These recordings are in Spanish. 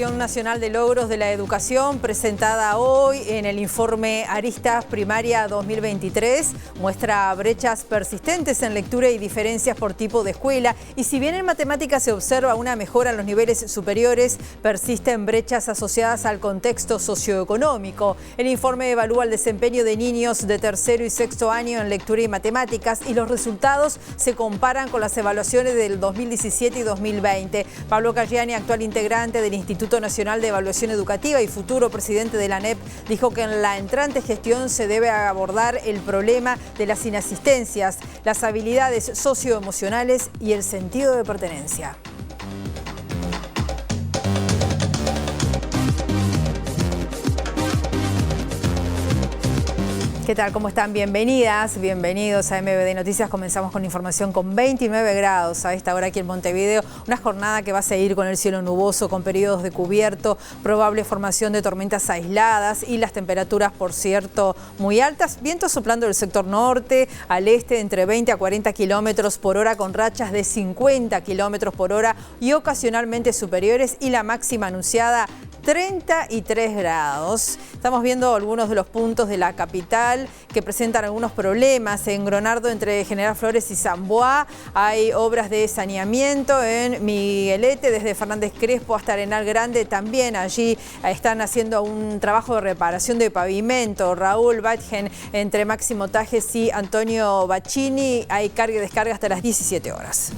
Evaluación Nacional de Logros de la Educación, presentada hoy en el informe Aristas Primaria 2023, muestra brechas persistentes en lectura y diferencias por tipo de escuela. Y si bien en matemáticas se observa una mejora en los niveles superiores, persisten brechas asociadas al contexto socioeconómico. El informe evalúa el desempeño de niños de tercero y sexto año en lectura y matemáticas y los resultados se comparan con las evaluaciones del 2017 y 2020. Pablo Caggiani, actual integrante del Instituto Nacional de Evaluación Educativa y futuro presidente de la ANEP, dijo que en la entrante gestión se debe abordar el problema de las inasistencias, las habilidades socioemocionales y el sentido de pertenencia. ¿Qué tal? ¿Cómo están? Bienvenidas, bienvenidos a MBD Noticias. Comenzamos con información con 29 grados a esta hora aquí en Montevideo. Una jornada que va a seguir con el cielo nuboso, con periodos de cubierto, probable formación de tormentas aisladas y las temperaturas, por cierto, muy altas. Vientos soplando del sector norte, al este, entre 20 a 40 kilómetros por hora, con rachas de 50 kilómetros por hora y ocasionalmente superiores. Y la máxima anunciada, 33 grados. Estamos viendo algunos de los puntos de la capital que presentan algunos problemas. En Gronardo, entre General Flores y San Boa, hay obras de saneamiento. En Miguelete, desde Fernández Crespo hasta Arenal Grande, también allí están haciendo un trabajo de reparación de pavimento. Raúl Batgen, entre Máximo Tajes y Antonio Bacchini, hay carga y descarga hasta las 17 horas.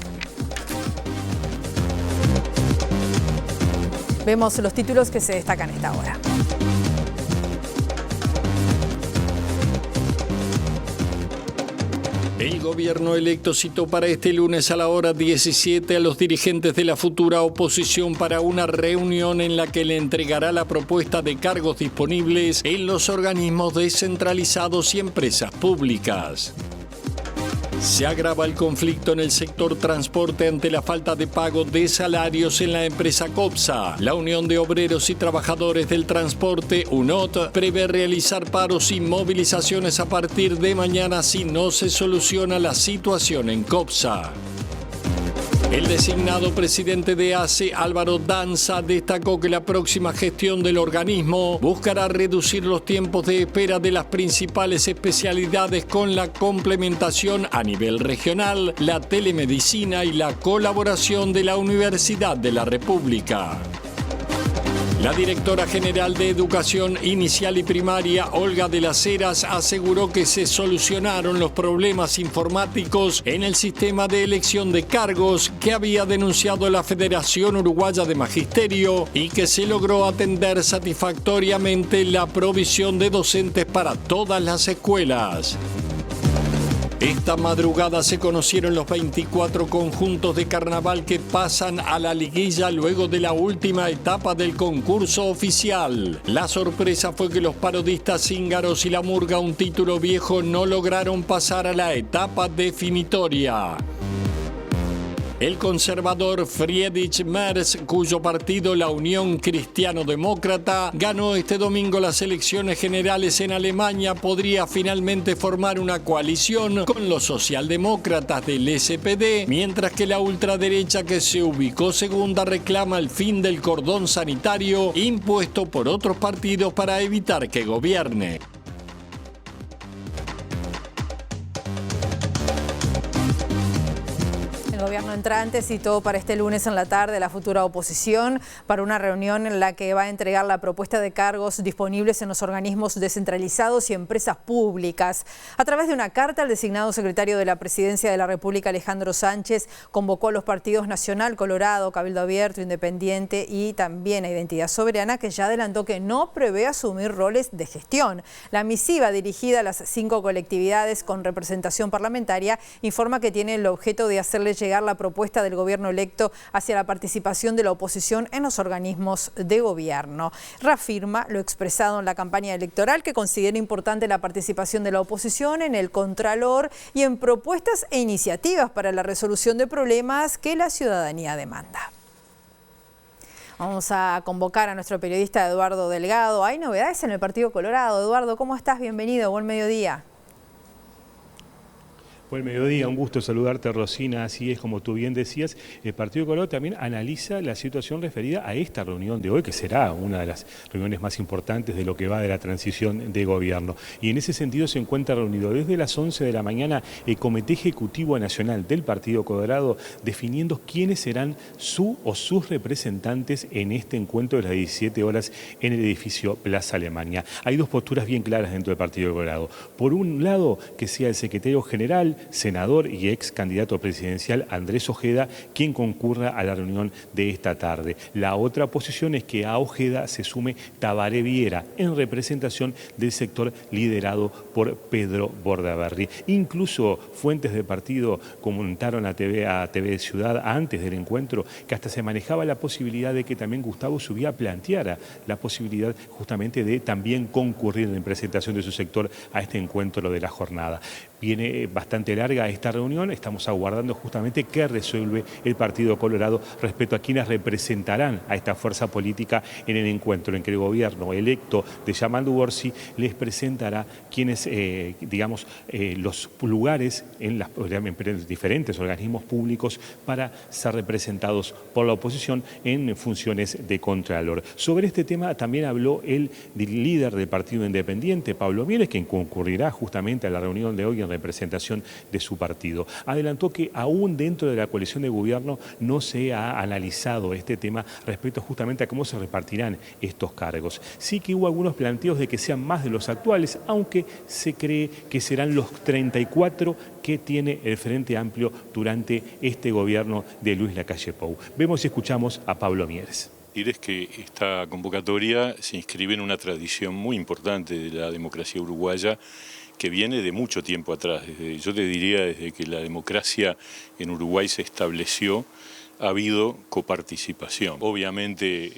Vemos los títulos que se destacan a esta hora. El gobierno electo citó para este lunes a la hora 17 a los dirigentes de la futura oposición para una reunión en la que le entregará la propuesta de cargos disponibles en los organismos descentralizados y empresas públicas. Se agrava el conflicto en el sector transporte ante la falta de pago de salarios en la empresa COPSA. La Unión de Obreros y Trabajadores del Transporte, UNOT, prevé realizar paros y movilizaciones a partir de mañana si no se soluciona la situación en COPSA. El designado presidente de ACE, Álvaro Danza, destacó que la próxima gestión del organismo buscará reducir los tiempos de espera de las principales especialidades con la complementación a nivel regional, la telemedicina y la colaboración de la Universidad de la República. La directora general de Educación Inicial y Primaria, Olga de las Heras, aseguró que se solucionaron los problemas informáticos en el sistema de elección de cargos que había denunciado la Federación Uruguaya de Magisterio y que se logró atender satisfactoriamente la provisión de docentes para todas las escuelas. Esta madrugada se conocieron los 24 conjuntos de carnaval que pasan a la liguilla luego de la última etapa del concurso oficial. La sorpresa fue que los parodistas Cíngaros y La Murga, un título viejo, no lograron pasar a la etapa definitoria. El conservador Friedrich Merz, cuyo partido, la Unión Cristiano-Demócrata, ganó este domingo las elecciones generales en Alemania, podría finalmente formar una coalición con los socialdemócratas del SPD, mientras que la ultraderecha, que se ubicó segunda, reclama el fin del cordón sanitario impuesto por otros partidos para evitar que gobierne. El gobierno entrante citó para este lunes en la tarde a la futura oposición para una reunión en la que va a entregar la propuesta de cargos disponibles en los organismos descentralizados y empresas públicas. A través de una carta, el designado secretario de la Presidencia de la República, Alejandro Sánchez, convocó a los partidos Nacional, Colorado, Cabildo Abierto, Independiente y también a Identidad Soberana, que ya adelantó que no prevé asumir roles de gestión. La misiva, dirigida a las 5 colectividades con representación parlamentaria, informa que tiene el objeto de hacerle llegar la propuesta del gobierno electo hacia la participación de la oposición en los organismos de gobierno. Reafirma lo expresado en la campaña electoral, que considera importante la participación de la oposición en el Contralor y en propuestas e iniciativas para la resolución de problemas que la ciudadanía demanda. Vamos a convocar a nuestro periodista Eduardo Delgado. Hay novedades en el Partido Colorado. Eduardo, ¿cómo estás? Bienvenido, buen mediodía. Buen mediodía, un gusto saludarte, Rosina. Así es, como tú bien decías, el Partido Colorado también analiza la situación referida a esta reunión de hoy, que será una de las reuniones más importantes de lo que va de la transición de gobierno. Y en ese sentido se encuentra reunido desde las 11 de la mañana el Comité Ejecutivo Nacional del Partido Colorado, definiendo quiénes serán su o sus representantes en este encuentro de las 17 horas en el edificio Plaza Alemania. Hay dos posturas bien claras dentro del Partido Colorado. Por un lado, que sea el secretario general, senador y ex candidato presidencial Andrés Ojeda, quien concurra a la reunión de esta tarde. La otra posición es que a Ojeda se sume Tabaré Viera, en representación del sector liderado por Pedro Bordaberry. Incluso fuentes del partido comentaron a TV Ciudad antes del encuentro que hasta se manejaba la posibilidad de que también Gustavo Zubiá planteara la posibilidad justamente de también concurrir en representación de su sector a este encuentro de la jornada. Viene bastante larga esta reunión, estamos aguardando justamente qué resuelve el Partido Colorado respecto a quienes representarán a esta fuerza política en el encuentro en que el gobierno electo de Yamandu Orsi les presentará quienes, los lugares en los diferentes organismos públicos para ser representados por la oposición en funciones de contralor. Sobre este tema también habló el líder del Partido Independiente, Pablo Mieres, quien concurrirá justamente a la reunión de hoy en representación de su partido. Adelantó que aún dentro de la coalición de gobierno no se ha analizado este tema respecto justamente a cómo se repartirán estos cargos. Sí que hubo algunos planteos de que sean más de los actuales, aunque se cree que serán los 34 que tiene el Frente Amplio durante este gobierno de Luis Lacalle Pou. Vemos y escuchamos a Pablo Mieres. Es que esta convocatoria se inscribe en una tradición muy importante de la democracia uruguaya que viene de mucho tiempo atrás. Yo te diría desde que la democracia en Uruguay se estableció, ha habido coparticipación. Obviamente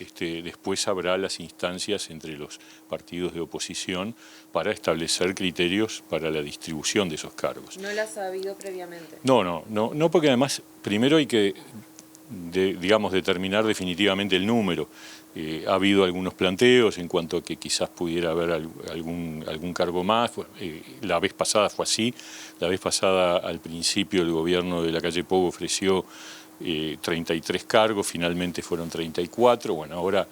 después habrá las instancias entre los partidos de oposición para establecer criterios para la distribución de esos cargos. ¿No las ha habido previamente? No, porque además primero hay que determinar definitivamente el número. Ha habido algunos planteos en cuanto a que quizás pudiera haber algún cargo más. La vez pasada fue así. La vez pasada, al principio, el gobierno de Lacalle Pou ofreció 33 cargos, finalmente fueron 34. Bueno, ahora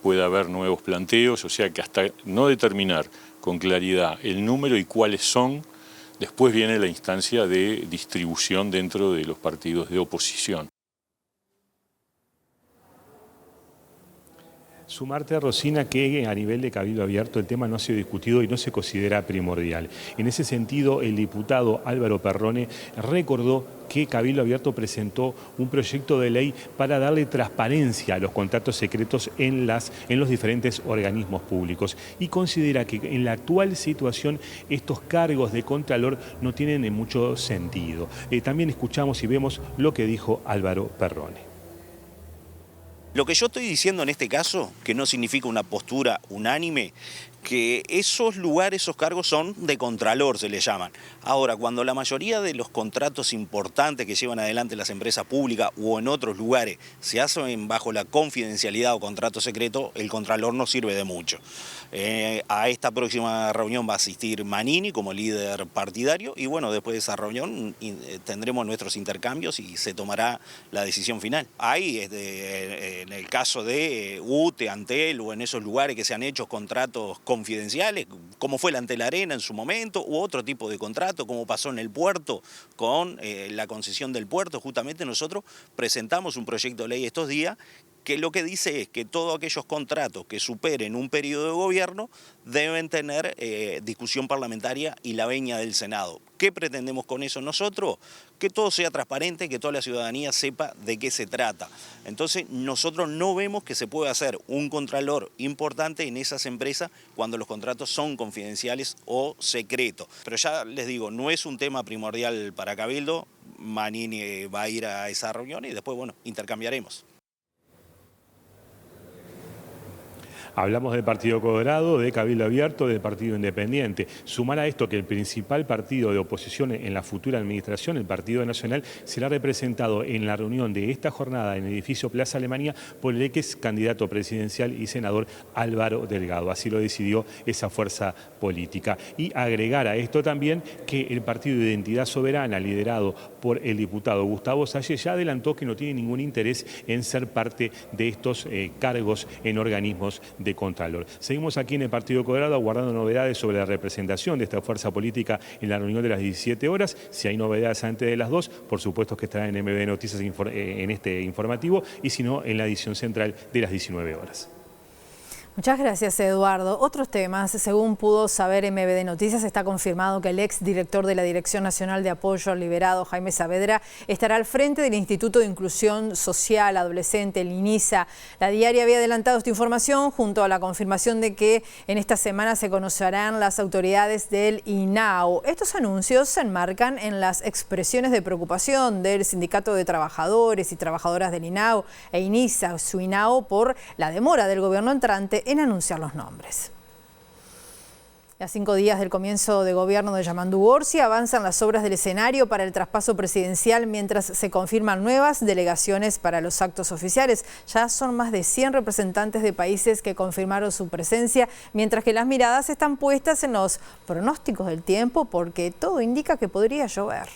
puede haber nuevos planteos, o sea que hasta no determinar con claridad el número y cuáles son, después viene la instancia de distribución dentro de los partidos de oposición. Sumarte, Rosina, que a nivel de Cabildo Abierto el tema no ha sido discutido y no se considera primordial. En ese sentido, el diputado Álvaro Perrone recordó que Cabildo Abierto presentó un proyecto de ley para darle transparencia a los contratos secretos en los diferentes organismos públicos y considera que en la actual situación estos cargos de contralor no tienen mucho sentido. También escuchamos y vemos lo que dijo Álvaro Perrone. Lo que yo estoy diciendo en este caso, que no significa una postura unánime, que esos lugares, esos cargos son de contralor, se les llaman. Ahora, cuando la mayoría de los contratos importantes que llevan adelante las empresas públicas o en otros lugares se hacen bajo la confidencialidad o contrato secreto, el contralor no sirve de mucho. A esta próxima reunión va a asistir Manini como líder partidario y bueno, después de esa reunión tendremos nuestros intercambios y se tomará la decisión final. Ahí, en el caso de UTE, Antel o en esos lugares que se han hecho contratos confidenciales, como fue la Antel Arena en su momento, u otro tipo de contrato, como pasó en el puerto con la concesión del puerto. Justamente nosotros presentamos un proyecto de ley estos días que lo que dice es que todos aquellos contratos que superen un periodo de gobierno deben tener discusión parlamentaria y la venia del Senado. ¿Qué pretendemos con eso nosotros? Que todo sea transparente, que toda la ciudadanía sepa de qué se trata. Entonces nosotros no vemos que se pueda hacer un contralor importante en esas empresas cuando los contratos son confidenciales o secretos. Pero ya les digo, no es un tema primordial para Cabildo. Manini va a ir a esa reunión y después, bueno, intercambiaremos. Hablamos del Partido Colorado, de Cabildo Abierto, del Partido Independiente. Sumar a esto que el principal partido de oposición en la futura administración, el Partido Nacional, será representado en la reunión de esta jornada en el edificio Plaza Alemania por el ex candidato presidencial y senador Álvaro Delgado. Así lo decidió esa fuerza política. Y agregar a esto también que el Partido de Identidad Soberana, liderado por el diputado Gustavo Salles, ya adelantó que no tiene ningún interés en ser parte de estos cargos en organismos de Contralor. Seguimos aquí en el Partido Colorado aguardando novedades sobre la representación de esta fuerza política en la reunión de las 17 horas. Si hay novedades antes de las 2, por supuesto que estará en MBD Noticias en este informativo, y si no, en la edición central de las 19 horas. Muchas gracias, Eduardo. Otros temas. Según pudo saber MBD Noticias, está confirmado que el ex director de la Dirección Nacional de Apoyo al Liberado, Jaime Saavedra, estará al frente del Instituto de Inclusión Social Adolescente, el INISA. La diaria había adelantado esta información junto a la confirmación de que en esta semana se conocerán las autoridades del INAO. Estos anuncios se enmarcan en las expresiones de preocupación del Sindicato de Trabajadores y Trabajadoras del INAO e INISA, su INAO, por la demora del gobierno entrante en anunciar los nombres. A 5 días del comienzo de gobierno de Yamandu Orsi, avanzan las obras del escenario para el traspaso presidencial mientras se confirman nuevas delegaciones para los actos oficiales. Ya son más de 100 representantes de países que confirmaron su presencia, mientras que las miradas están puestas en los pronósticos del tiempo porque todo indica que podría llover.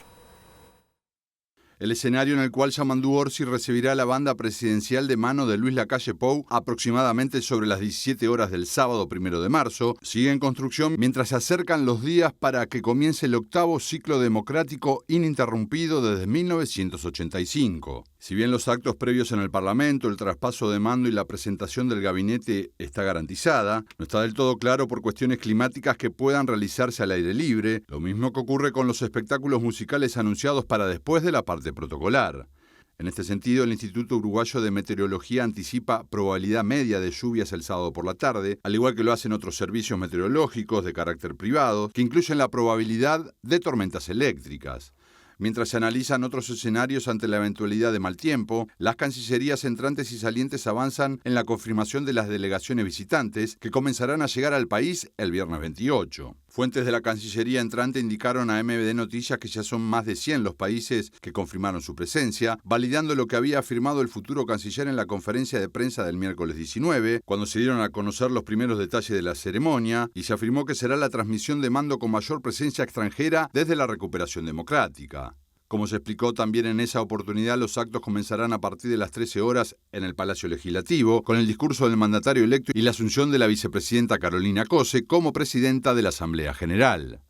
El escenario en el cual Yamandu Orsi recibirá la banda presidencial de mano de Luis Lacalle Pou aproximadamente sobre las 17 horas del sábado 1 de marzo, sigue en construcción mientras se acercan los días para que comience el octavo ciclo democrático ininterrumpido desde 1985. Si bien los actos previos en el Parlamento, el traspaso de mando y la presentación del gabinete está garantizada, no está del todo claro por cuestiones climáticas que puedan realizarse al aire libre, lo mismo que ocurre con los espectáculos musicales anunciados para después de la parte protocolar. En este sentido, el Instituto Uruguayo de Meteorología anticipa probabilidad media de lluvias el sábado por la tarde, al igual que lo hacen otros servicios meteorológicos de carácter privado, que incluyen la probabilidad de tormentas eléctricas. Mientras se analizan otros escenarios ante la eventualidad de mal tiempo, las cancillerías entrantes y salientes avanzan en la confirmación de las delegaciones visitantes que comenzarán a llegar al país el viernes 28. Fuentes de la Cancillería entrante indicaron a MBD Noticias que ya son más de 100 los países que confirmaron su presencia, validando lo que había afirmado el futuro canciller en la conferencia de prensa del miércoles 19, cuando se dieron a conocer los primeros detalles de la ceremonia, y se afirmó que será la transmisión de mando con mayor presencia extranjera desde la recuperación democrática. Como se explicó también en esa oportunidad, los actos comenzarán a partir de las 13 horas en el Palacio Legislativo, con el discurso del mandatario electo y la asunción de la vicepresidenta Carolina Cose como presidenta de la Asamblea General.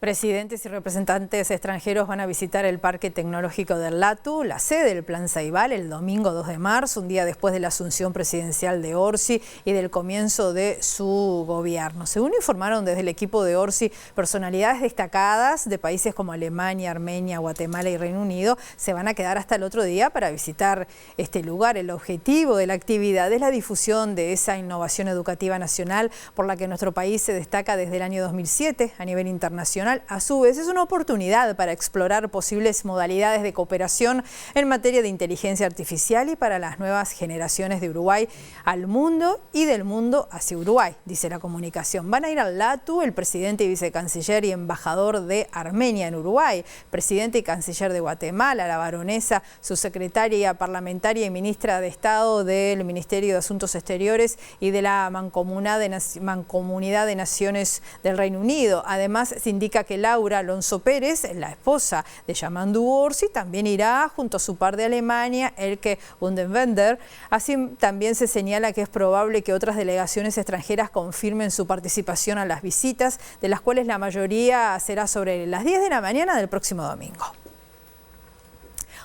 Presidentes y representantes extranjeros van a visitar el Parque Tecnológico del Latu, la sede del Plan Ceibal, el domingo 2 de marzo, un día después de la asunción presidencial de Orsi y del comienzo de su gobierno. Según informaron desde el equipo de Orsi, personalidades destacadas de países como Alemania, Armenia, Guatemala y Reino Unido se van a quedar hasta el otro día para visitar este lugar. El objetivo de la actividad es la difusión de esa innovación educativa nacional por la que nuestro país se destaca desde el año 2007 a nivel internacional. A su vez, es una oportunidad para explorar posibles modalidades de cooperación en materia de inteligencia artificial y para las nuevas generaciones de Uruguay al mundo y del mundo hacia Uruguay, dice la comunicación. Van a ir al Latu el presidente y vicecanciller y embajador de Armenia en Uruguay, presidente y canciller de Guatemala, la baronesa, su secretaria parlamentaria y ministra de Estado del Ministerio de Asuntos Exteriores y de la Mancomunidad de Naciones del Reino Unido. Además, se indica que Laura Alonso Pérez, la esposa de Yamandu Orsi, también irá junto a su par de Alemania, Elke Bundenwender. Así también se señala que es probable que otras delegaciones extranjeras confirmen su participación a las visitas, de las cuales la mayoría será sobre las 10 de la mañana del próximo domingo.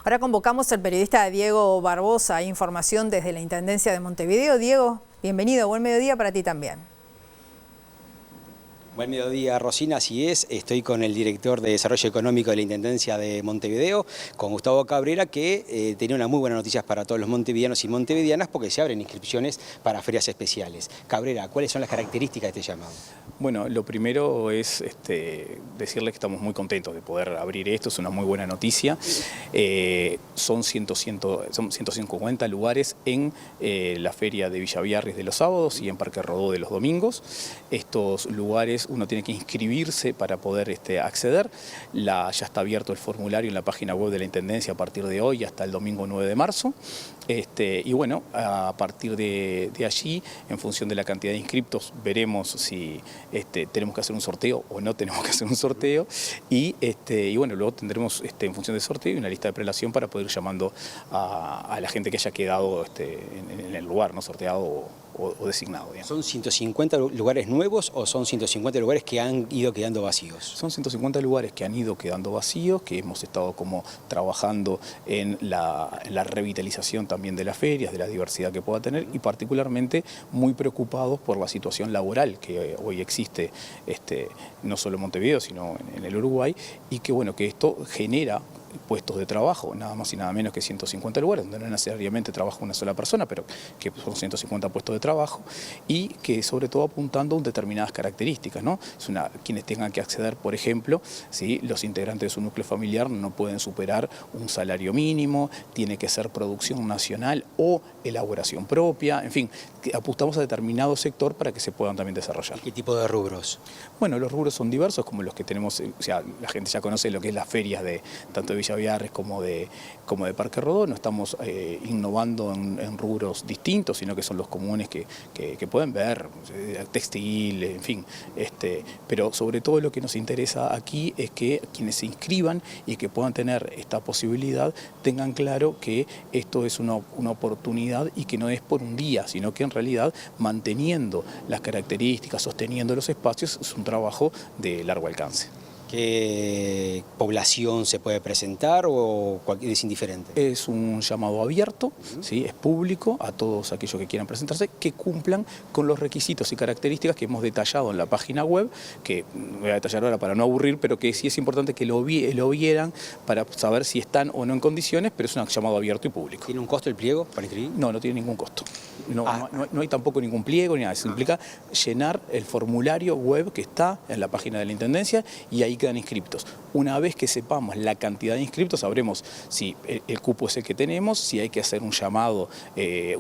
Ahora convocamos al periodista Diego Barbosa, información desde la Intendencia de Montevideo. Diego, bienvenido, buen mediodía para ti también. Buen mediodía, Rosina, así es. Estoy con el director de Desarrollo Económico de la Intendencia de Montevideo, con Gustavo Cabrera, que tenía una muy buena noticia para todos los montevideanos y montevideanas porque se abren inscripciones para ferias especiales. Cabrera, ¿cuáles son las características de este llamado? Bueno, lo primero es decirles que estamos muy contentos de poder abrir esto, es una muy buena noticia. Son 150 lugares en la feria de Villa Viarris de los sábados y en Parque Rodó de los domingos. Estos lugares uno tiene que inscribirse para poder acceder. Ya está abierto el formulario en la página web de la Intendencia a partir de hoy hasta el domingo 9 de marzo. Y bueno, a partir de allí, en función de la cantidad de inscriptos, veremos si tenemos que hacer un sorteo o no tenemos que hacer un sorteo. Y bueno, luego tendremos en función del sorteo una lista de prelación para poder ir llamando a la gente que haya quedado en el lugar, ¿no? Sorteado o designado. Digamos. ¿Son 150 lugares nuevos o son 150 lugares que han ido quedando vacíos? Son 150 lugares que han ido quedando vacíos, que hemos estado como trabajando en la revitalización también de las ferias, de la diversidad que pueda tener y particularmente muy preocupados por la situación laboral que hoy existe no solo en Montevideo sino en el Uruguay y que bueno, que esto genera puestos de trabajo, nada más y nada menos que 150 lugares, donde no necesariamente trabaja una sola persona, pero que son 150 puestos de trabajo y que sobre todo apuntando a determinadas características, ¿no? Quienes tengan que acceder, por ejemplo, ¿sí? Los integrantes de su núcleo familiar no pueden superar un salario mínimo, tiene que ser producción nacional o elaboración propia, en fin, que apuntamos a determinado sector para que se puedan también desarrollar. ¿Qué tipo de rubros? Bueno, los rubros son diversos, como los que tenemos, o sea, la gente ya conoce lo que es las ferias de tanto de Villa Viarris como de Parque Rodó, no estamos innovando en rubros distintos, sino que son los comunes que pueden ver, textil, en fin, pero sobre todo lo que nos interesa aquí es que quienes se inscriban y que puedan tener esta posibilidad tengan claro que esto es una oportunidad y que no es por un día, sino que en realidad manteniendo las características, sosteniendo los espacios, es un trabajo de largo alcance. ¿Qué población se puede presentar o es indiferente? Es un llamado abierto, ¿sí? Es público a todos aquellos que quieran presentarse, que cumplan con los requisitos y características que hemos detallado en la página web, que voy a detallar ahora para no aburrir, pero que sí es importante que lo vieran para saber si están o no en condiciones, pero es un llamado abierto y público. ¿Tiene un costo el pliego para inscribir? No, no tiene ningún costo. No hay tampoco ningún pliego ni nada. Se implica llenar el formulario web que está en la página de la Intendencia y ahí quedan inscriptos. Una vez que sepamos la cantidad de inscriptos, sabremos si el cupo es el que tenemos, si hay que hacer un llamado,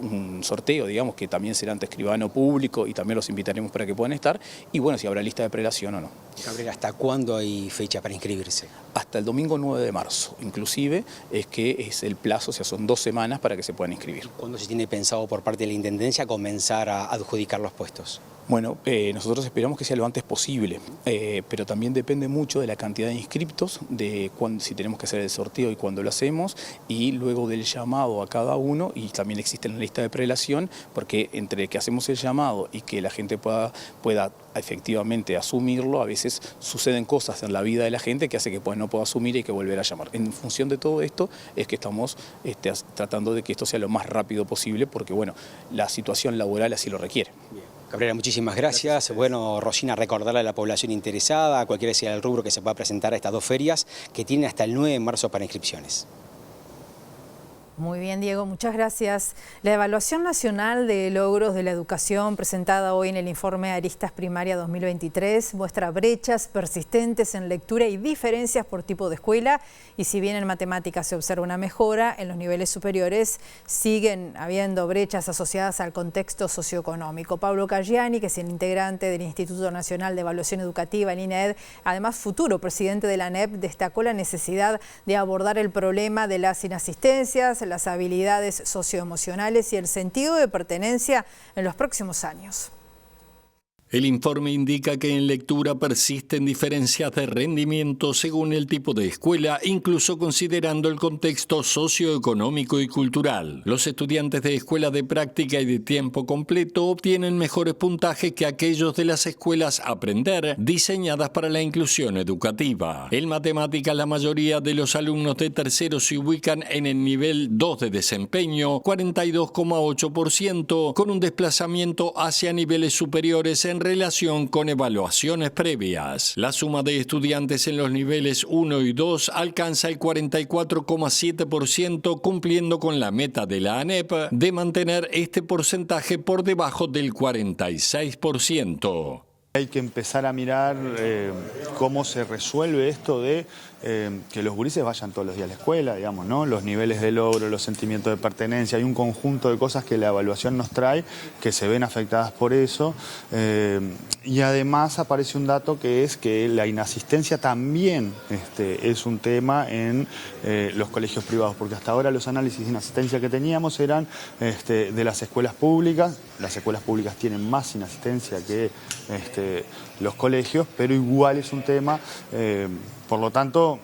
un sorteo, digamos, que también será ante escribano público y también los invitaremos para que puedan estar, y bueno, si habrá lista de prelación o no. Cabrera, ¿hasta cuándo hay fecha para inscribirse? Hasta el domingo 9 de marzo, inclusive es que es el plazo, o sea, son 2 semanas para que se puedan inscribir. ¿Cuándo se tiene pensado por parte de la Intendencia comenzar a adjudicar los puestos? Bueno, nosotros esperamos que sea lo antes posible, pero también depende mucho de la cantidad de inscriptos, de si tenemos que hacer el sorteo y cuándo lo hacemos, y luego del llamado a cada uno, y también existe la lista de prelación, porque entre que hacemos el llamado y que la gente pueda efectivamente asumirlo, a veces suceden cosas en la vida de la gente que hace que no pueda asumir y hay que volver a llamar. En función de todo esto es que estamos tratando de que esto sea lo más rápido posible, porque bueno, la situación laboral así lo requiere. Bien. Cabrera, muchísimas gracias. Bueno, Rosina, recordarle a la población interesada, a cualquiera sea el rubro que se pueda presentar a estas 2 ferias, que tienen hasta el 9 de marzo para inscripciones. Muy bien, Diego, muchas gracias. La evaluación nacional de logros de la educación presentada hoy en el informe Aristas Primaria 2023 muestra brechas persistentes en lectura y diferencias por tipo de escuela, y si bien en matemáticas se observa una mejora, en los niveles superiores siguen habiendo brechas asociadas al contexto socioeconómico. Pablo Caggiani, que es el integrante del Instituto Nacional de Evaluación Educativa, el INEED, además futuro presidente de la ANEP, destacó la necesidad de abordar el problema de las inasistencias, las habilidades socioemocionales y el sentido de pertenencia en los próximos años. El informe indica que en lectura persisten diferencias de rendimiento según el tipo de escuela, incluso considerando el contexto socioeconómico y cultural. Los estudiantes de escuelas de práctica y de tiempo completo obtienen mejores puntajes que aquellos de las escuelas Aprender, diseñadas para la inclusión educativa. En matemáticas, la mayoría de los alumnos de tercero se ubican en el nivel 2 de desempeño, 42,8%, con un desplazamiento hacia niveles superiores en relación con evaluaciones previas. La suma de estudiantes en los niveles 1 y 2 alcanza el 44,7%, cumpliendo con la meta de la ANEP de mantener este porcentaje por debajo del 46%. Hay que empezar a mirar cómo se resuelve esto de que los gurises vayan todos los días a la escuela, digamos, ¿no? Los niveles de logro, los sentimientos de pertenencia, hay un conjunto de cosas que la evaluación nos trae que se ven afectadas por eso. Y además aparece un dato que es que la inasistencia también es un tema en los colegios privados, porque hasta ahora los análisis de inasistencia que teníamos eran de las escuelas públicas. Las escuelas públicas tienen más inasistencia que los colegios, pero igual es un tema, por lo tanto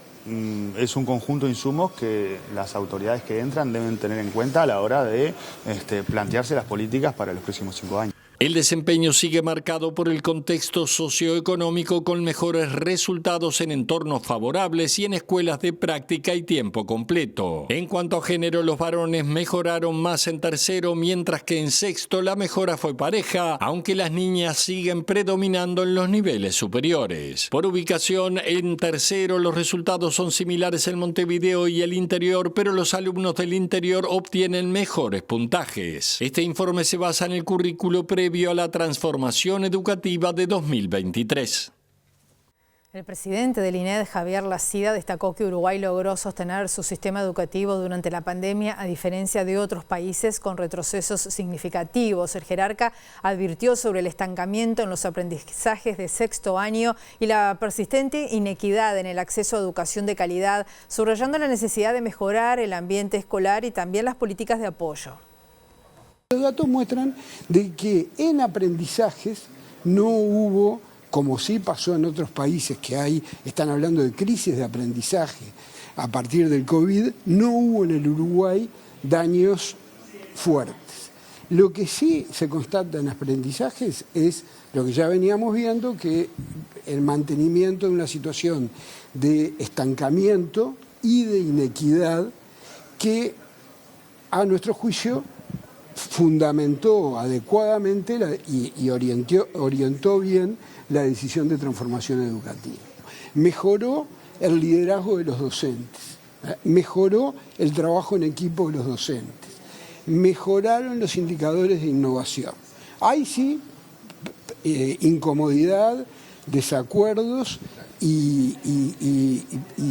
es un conjunto de insumos que las autoridades que entran deben tener en cuenta a la hora de plantearse las políticas para los próximos 5 años. El desempeño sigue marcado por el contexto socioeconómico, con mejores resultados en entornos favorables y en escuelas de práctica y tiempo completo. En cuanto a género, los varones mejoraron más en tercero, mientras que en sexto la mejora fue pareja, aunque las niñas siguen predominando en los niveles superiores. Por ubicación, en tercero los resultados son similares en Montevideo y el interior, pero los alumnos del interior obtienen mejores puntajes. Este informe se basa en el currículo previo a la transformación educativa de 2023. El presidente del INED, Javier Lacida, destacó que Uruguay logró sostener su sistema educativo durante la pandemia, a diferencia de otros países con retrocesos significativos. El jerarca advirtió sobre el estancamiento en los aprendizajes de sexto año y la persistente inequidad en el acceso a educación de calidad, subrayando la necesidad de mejorar el ambiente escolar y también las políticas de apoyo. Los datos muestran de que en aprendizajes no hubo, como sí pasó en otros países que están hablando de crisis de aprendizaje a partir del COVID, no hubo en el Uruguay daños fuertes. Lo que sí se constata en aprendizajes es lo que ya veníamos viendo, que el mantenimiento de una situación de estancamiento y de inequidad que, a nuestro juicio, fundamentó adecuadamente y orientó bien la decisión de transformación educativa. Mejoró el liderazgo de los docentes, mejoró el trabajo en equipo de los docentes, mejoraron los indicadores de innovación. Hay sí incomodidad, desacuerdos y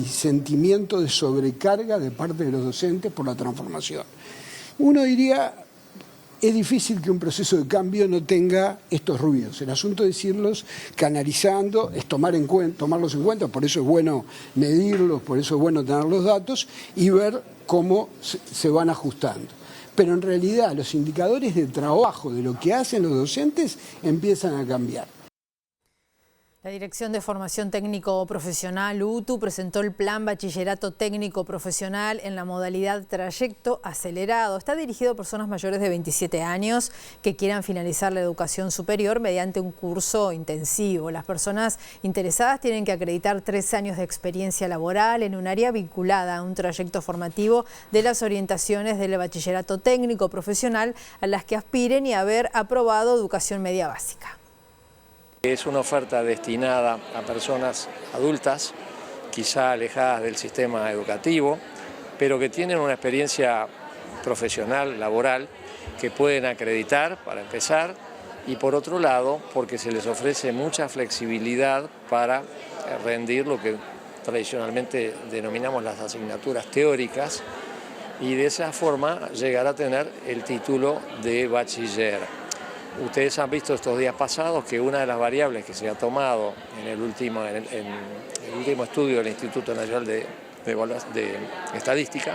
sentimiento de sobrecarga de parte de los docentes por la transformación. Uno diría, es difícil que un proceso de cambio no tenga estos ruidos. El asunto es irlos canalizando, es tomarlos en cuenta, por eso es bueno medirlos, por eso es bueno tener los datos y ver cómo se van ajustando. Pero en realidad los indicadores de trabajo, de lo que hacen los docentes, empiezan a cambiar. La Dirección de Formación Técnico Profesional, UTU, presentó el Plan Bachillerato Técnico Profesional en la modalidad Trayecto Acelerado. Está dirigido a personas mayores de 27 años que quieran finalizar la educación superior mediante un curso intensivo. Las personas interesadas tienen que acreditar 3 años de experiencia laboral en un área vinculada a un trayecto formativo de las orientaciones del Bachillerato Técnico Profesional a las que aspiren y haber aprobado educación media básica. Es una oferta destinada a personas adultas, quizá alejadas del sistema educativo, pero que tienen una experiencia profesional, laboral, que pueden acreditar para empezar, y por otro lado, porque se les ofrece mucha flexibilidad para rendir lo que tradicionalmente denominamos las asignaturas teóricas, y de esa forma llegar a tener el título de bachiller. Ustedes han visto estos días pasados que una de las variables que se ha tomado en el último estudio del Instituto Nacional de Estadística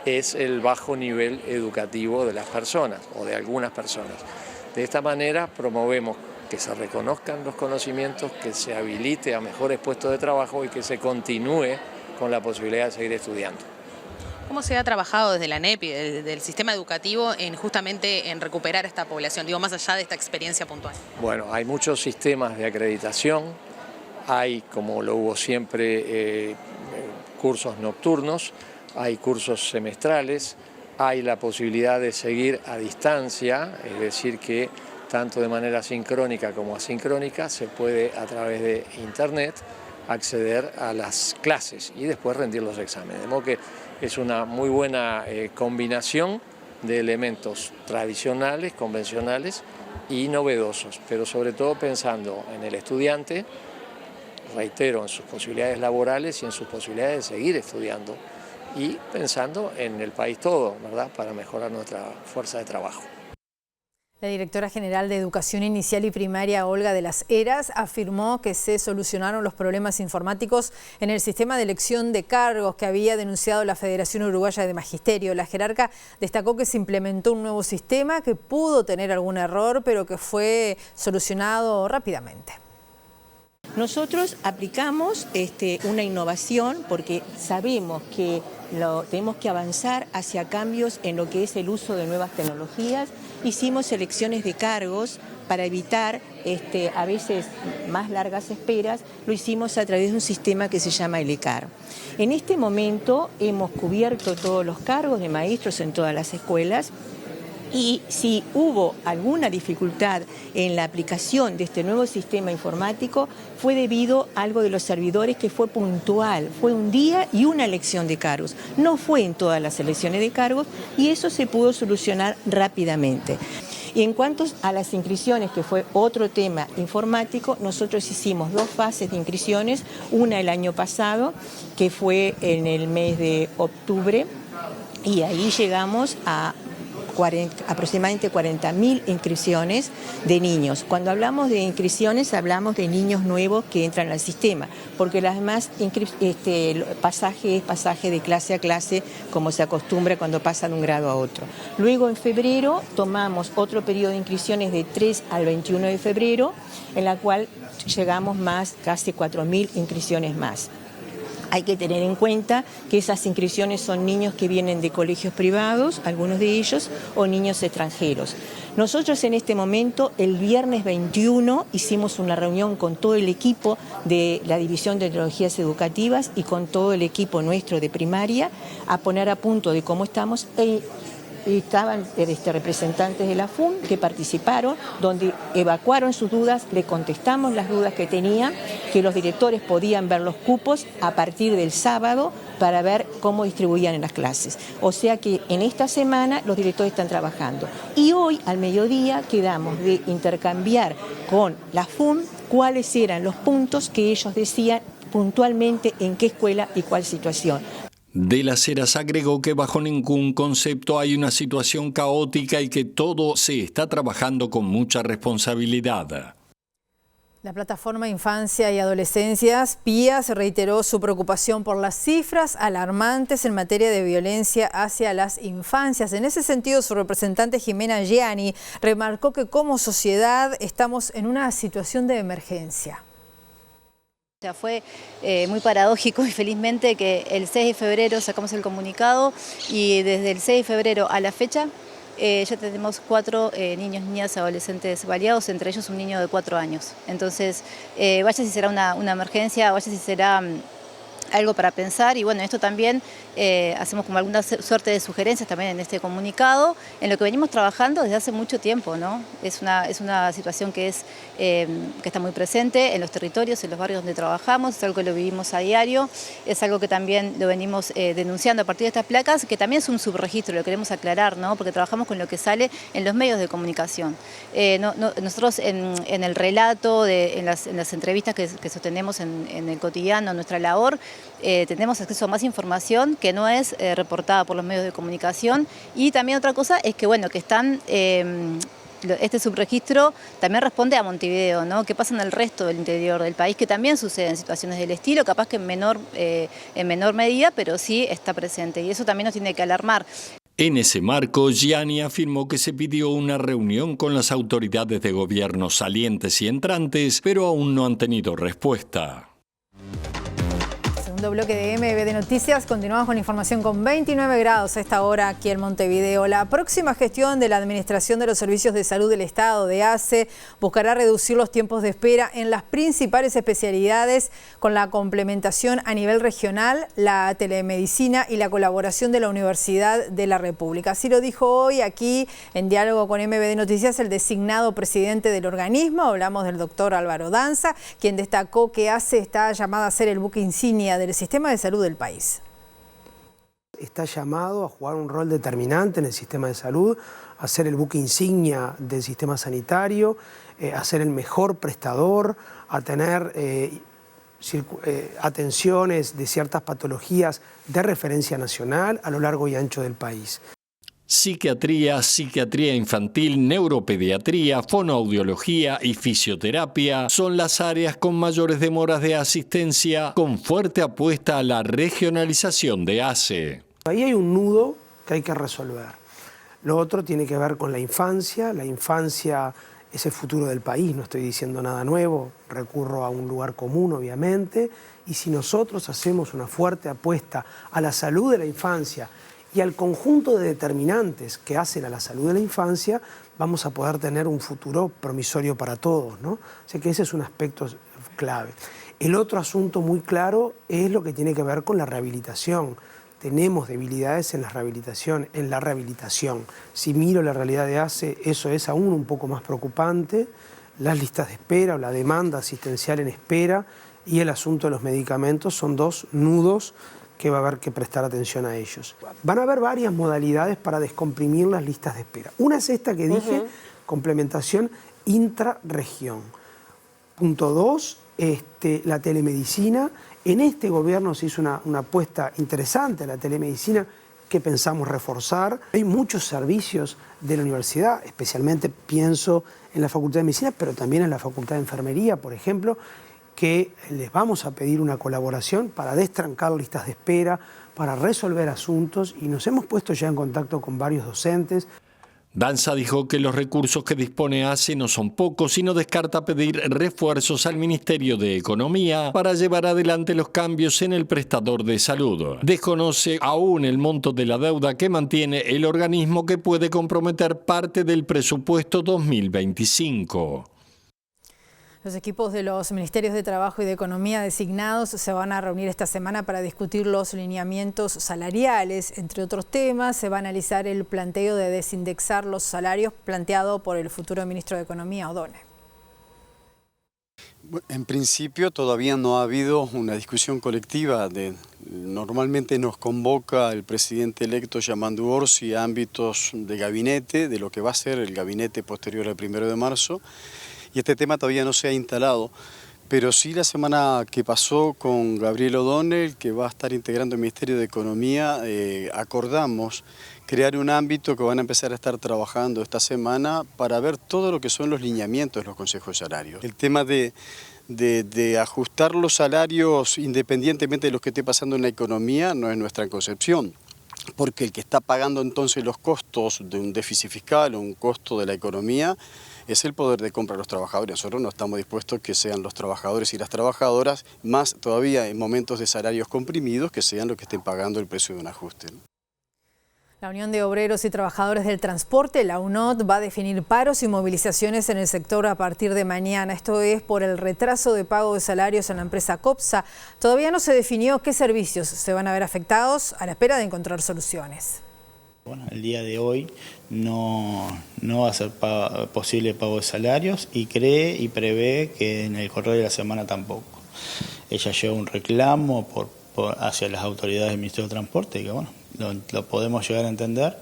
es el bajo nivel educativo de las personas o de algunas personas. De esta manera promovemos que se reconozcan los conocimientos, que se habilite a mejores puestos de trabajo y que se continúe con la posibilidad de seguir estudiando. ¿Cómo se ha trabajado desde la ANEP y del sistema educativo justamente en recuperar esta población, digo, más allá de esta experiencia puntual? Bueno, hay muchos sistemas de acreditación, hay, como lo hubo siempre, cursos nocturnos, hay cursos semestrales, hay la posibilidad de seguir a distancia, es decir, que tanto de manera sincrónica como asincrónica, se puede a través de internet acceder a las clases y después rendir los exámenes. De modo que es una muy buena combinación de elementos tradicionales, convencionales y novedosos, pero sobre todo pensando en el estudiante, reitero, en sus posibilidades laborales y en sus posibilidades de seguir estudiando y pensando en el país todo, ¿verdad?, para mejorar nuestra fuerza de trabajo. La directora general de Educación Inicial y Primaria, Olga de las Heras, afirmó que se solucionaron los problemas informáticos en el sistema de elección de cargos que había denunciado la Federación Uruguaya de Magisterio. La jerarca destacó que se implementó un nuevo sistema que pudo tener algún error, pero que fue solucionado rápidamente. Nosotros aplicamos una innovación porque sabemos que tenemos que avanzar hacia cambios en lo que es el uso de nuevas tecnologías. Hicimos selecciones de cargos para evitar a veces más largas esperas. Lo hicimos a través de un sistema que se llama ELECAR. En este momento hemos cubierto todos los cargos de maestros en todas las escuelas. Y si hubo alguna dificultad en la aplicación de este nuevo sistema informático, fue debido a algo de los servidores que fue puntual, fue un día y una elección de cargos. No fue en todas las elecciones de cargos y eso se pudo solucionar rápidamente. Y en cuanto a las inscripciones, que fue otro tema informático, nosotros hicimos 2 fases de inscripciones, una el año pasado, que fue en el mes de octubre, y ahí llegamos a aproximadamente 40.000 inscripciones de niños. Cuando hablamos de inscripciones hablamos de niños nuevos que entran al sistema, porque las demás pasaje es pasaje de clase a clase, como se acostumbra cuando pasa de un grado a otro. Luego en febrero tomamos otro periodo de inscripciones de 3 al 21 de febrero, en la cual llegamos casi 4.000 inscripciones más. Hay que tener en cuenta que esas inscripciones son niños que vienen de colegios privados, algunos de ellos, o niños extranjeros. Nosotros en este momento, el viernes 21, hicimos una reunión con todo el equipo de la División de Tecnologías Educativas y con todo el equipo nuestro de primaria, a poner a punto de cómo estamos. Estaban representantes de la FUN que participaron, donde evacuaron sus dudas, le contestamos las dudas que tenían, que los directores podían ver los cupos a partir del sábado para ver cómo distribuían en las clases. O sea que en esta semana los directores están trabajando. Y hoy, al mediodía, quedamos de intercambiar con la FUN cuáles eran los puntos que ellos decían puntualmente en qué escuela y cuál situación. De las Heras agregó que bajo ningún concepto hay una situación caótica y que todo se está trabajando con mucha responsabilidad. La plataforma Infancia y Adolescencias, PIA, se reiteró su preocupación por las cifras alarmantes en materia de violencia hacia las infancias. En ese sentido, su representante Jimena Gianni remarcó que como sociedad estamos en una situación de emergencia. Fue muy paradójico y felizmente que el 6 de febrero sacamos el comunicado y desde el 6 de febrero a la fecha ya tenemos 4 niños, niñas, adolescentes baleados, entre ellos un niño de 4 años. Entonces, vaya si será una emergencia, vaya si será algo para pensar y bueno, esto también hacemos como alguna suerte de sugerencias también en este comunicado, en lo que venimos trabajando desde hace mucho tiempo, ¿no? Es una situación que está muy presente en los territorios, en los barrios donde trabajamos, es algo que lo vivimos a diario, es algo que también lo venimos denunciando a partir de estas placas, que también es un subregistro, lo queremos aclarar, ¿no? Porque trabajamos con lo que sale en los medios de comunicación. Nosotros en el relato, en las entrevistas que sostenemos en el cotidiano, nuestra labor, tenemos acceso a más información que no es reportada por los medios de comunicación y también otra cosa es que bueno, que están este subregistro también responde a Montevideo, ¿no? ¿Qué pasa en el resto del interior del país? Que también suceden situaciones del estilo, capaz que en menor medida, pero sí está presente y eso también nos tiene que alarmar. En ese marco, Gianni afirmó que se pidió una reunión con las autoridades de gobierno salientes y entrantes, pero aún no han tenido respuesta. segundo bloque de MBD Noticias. Continuamos con información con 29 grados a esta hora aquí en Montevideo. La próxima gestión de la Administración de los Servicios de Salud del Estado, de ACE, buscará reducir los tiempos de espera en las principales especialidades con la complementación a nivel regional, la telemedicina y la colaboración de la Universidad de la República. Así lo dijo hoy aquí en diálogo con MBD Noticias el designado presidente del organismo. Hablamos del doctor Álvaro Danza, quien destacó que ACE está llamada a ser el buque insignia del sistema de salud del país. Está llamado a jugar un rol determinante en el sistema de salud, a ser el buque insignia del sistema sanitario, a ser el mejor prestador, a tener atenciones de ciertas patologías de referencia nacional a lo largo y ancho del país. Psiquiatría, psiquiatría infantil, neuropediatría, fonoaudiología y fisioterapia son las áreas con mayores demoras de asistencia, con fuerte apuesta a la regionalización de ACE. Ahí hay un nudo que hay que resolver. Lo otro tiene que ver con la infancia. La infancia es el futuro del país, no estoy diciendo nada nuevo, recurro a un lugar común obviamente, y si nosotros hacemos una fuerte apuesta a la salud de la infancia y al conjunto de determinantes que hacen a la salud de la infancia, vamos a poder tener un futuro promisorio para todos, ¿no? O sea que ese es un aspecto clave. El otro asunto muy claro es lo que tiene que ver con la rehabilitación. Tenemos debilidades en la rehabilitación. Si miro la realidad de ACE, eso es aún un poco más preocupante. Las listas de espera o la demanda asistencial en espera y el asunto de los medicamentos son dos nudos que va a haber que prestar atención a ellos. Van a haber varias modalidades para descomprimir las listas de espera. Una es esta que dije, complementación intrarregión. Punto 2, la telemedicina. En este gobierno se hizo una apuesta interesante a la telemedicina que pensamos reforzar. Hay muchos servicios de la universidad, especialmente pienso en la Facultad de Medicina, pero también en la Facultad de Enfermería, por ejemplo, que les vamos a pedir una colaboración para destrancar listas de espera, para resolver asuntos, y nos hemos puesto ya en contacto con varios docentes. Danza dijo que los recursos que dispone ACE no son pocos y no descarta pedir refuerzos al Ministerio de Economía para llevar adelante los cambios en el prestador de salud. Desconoce aún el monto de la deuda que mantiene el organismo, que puede comprometer parte del presupuesto 2025. Los equipos de los Ministerios de Trabajo y de Economía designados se van a reunir esta semana para discutir los lineamientos salariales. Entre otros temas, se va a analizar el planteo de desindexar los salarios planteado por el futuro ministro de Economía, O'Donnell. En principio todavía no ha habido una discusión colectiva. Normalmente nos convoca el presidente electo Yamandu Orsi a ámbitos de gabinete, de lo que va a ser el gabinete posterior al 1 de marzo. Y este tema todavía no se ha instalado, pero sí la semana que pasó con Gabriel O'Donnell, que va a estar integrando el Ministerio de Economía, acordamos crear un ámbito que van a empezar a estar trabajando esta semana para ver todo lo que son los lineamientos de los consejos de salarios. El tema de ajustar los salarios independientemente de lo que esté pasando en la economía no es nuestra concepción, porque el que está pagando entonces los costos de un déficit fiscal o un costo de la economía es el poder de compra de los trabajadores. Nosotros no estamos dispuestos a que sean los trabajadores y las trabajadoras, más todavía en momentos de salarios comprimidos, que sean los que estén pagando el precio de un ajuste, ¿no? La Unión de Obreros y Trabajadores del Transporte, la UNOT, va a definir paros y movilizaciones en el sector a partir de mañana. Esto es por el retraso de pago de salarios en la empresa COPSA. Todavía no se definió qué servicios se van a ver afectados, a la espera de encontrar soluciones. Bueno, el día de hoy no va a ser posible pago de salarios y cree y prevé que en el correo de la semana tampoco. Ella lleva un reclamo hacia las autoridades del Ministerio de Transporte, que bueno, lo podemos llegar a entender,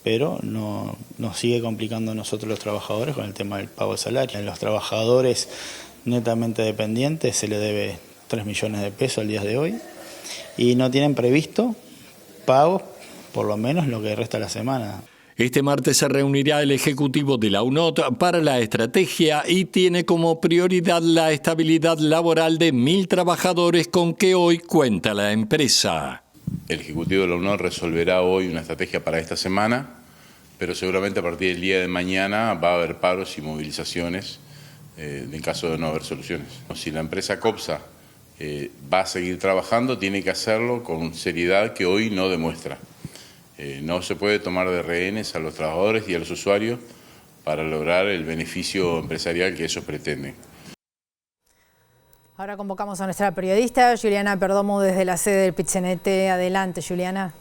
pero nos sigue complicando a nosotros los trabajadores con el tema del pago de salario. A los trabajadores netamente dependientes se le debe 3 millones de pesos al día de hoy y no tienen previsto pagos por lo menos lo que resta de la semana. Este martes se reunirá el Ejecutivo de la UNOT para la estrategia y tiene como prioridad la estabilidad laboral de 1.000 trabajadores con que hoy cuenta la empresa. El Ejecutivo de la UNOT resolverá hoy una estrategia para esta semana, pero seguramente a partir del día de mañana va a haber paros y movilizaciones en caso de no haber soluciones. Si la empresa COPSA va a seguir trabajando, tiene que hacerlo con seriedad que hoy no demuestra. No se puede tomar de rehenes a los trabajadores y a los usuarios para lograr el beneficio empresarial que ellos pretenden. Ahora convocamos a nuestra periodista Juliana Perdomo desde la sede del PIT-CNT. Adelante, Juliana.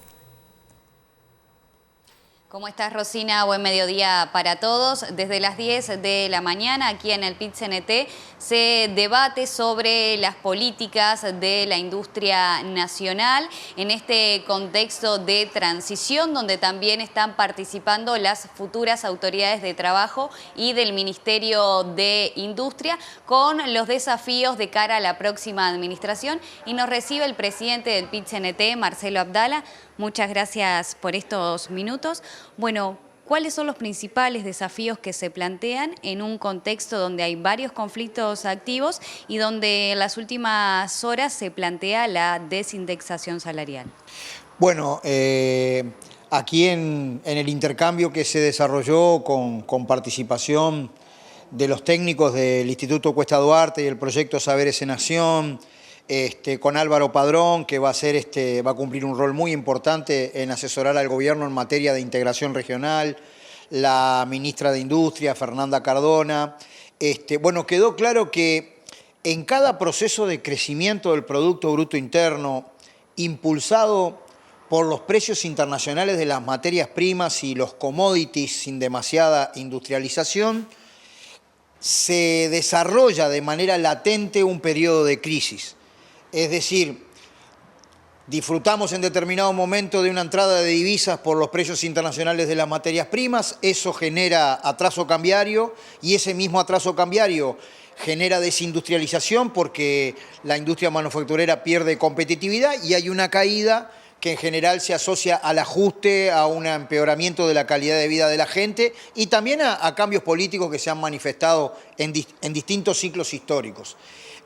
¿Cómo estás, Rosina? Buen mediodía para todos. Desde las 10 de la mañana, aquí en el PIT-CNT, se debate sobre las políticas de la industria nacional en este contexto de transición, donde también están participando las futuras autoridades de trabajo y del Ministerio de Industria, con los desafíos de cara a la próxima administración. Y nos recibe el presidente del PIT-CNT, Marcelo Abdala. Muchas gracias por estos minutos. Bueno, ¿cuáles son los principales desafíos que se plantean en un contexto donde hay varios conflictos activos y donde en las últimas horas se plantea la desindexación salarial? Bueno, aquí en el intercambio que se desarrolló con participación de los técnicos del Instituto Cuesta Duarte y el proyecto Saberes en Nación, con Álvaro Padrón, que va a cumplir un rol muy importante en asesorar al gobierno en materia de integración regional, la ministra de Industria, Fernanda Cardona. Bueno, quedó claro que en cada proceso de crecimiento del Producto Bruto Interno, impulsado por los precios internacionales de las materias primas y los commodities sin demasiada industrialización, se desarrolla de manera latente un periodo de crisis. Es decir, disfrutamos en determinado momento de una entrada de divisas por los precios internacionales de las materias primas, eso genera atraso cambiario y ese mismo atraso cambiario genera desindustrialización porque la industria manufacturera pierde competitividad y hay una caída que en general se asocia al ajuste, a un empeoramiento de la calidad de vida de la gente y también a cambios políticos que se han manifestado en distintos ciclos históricos.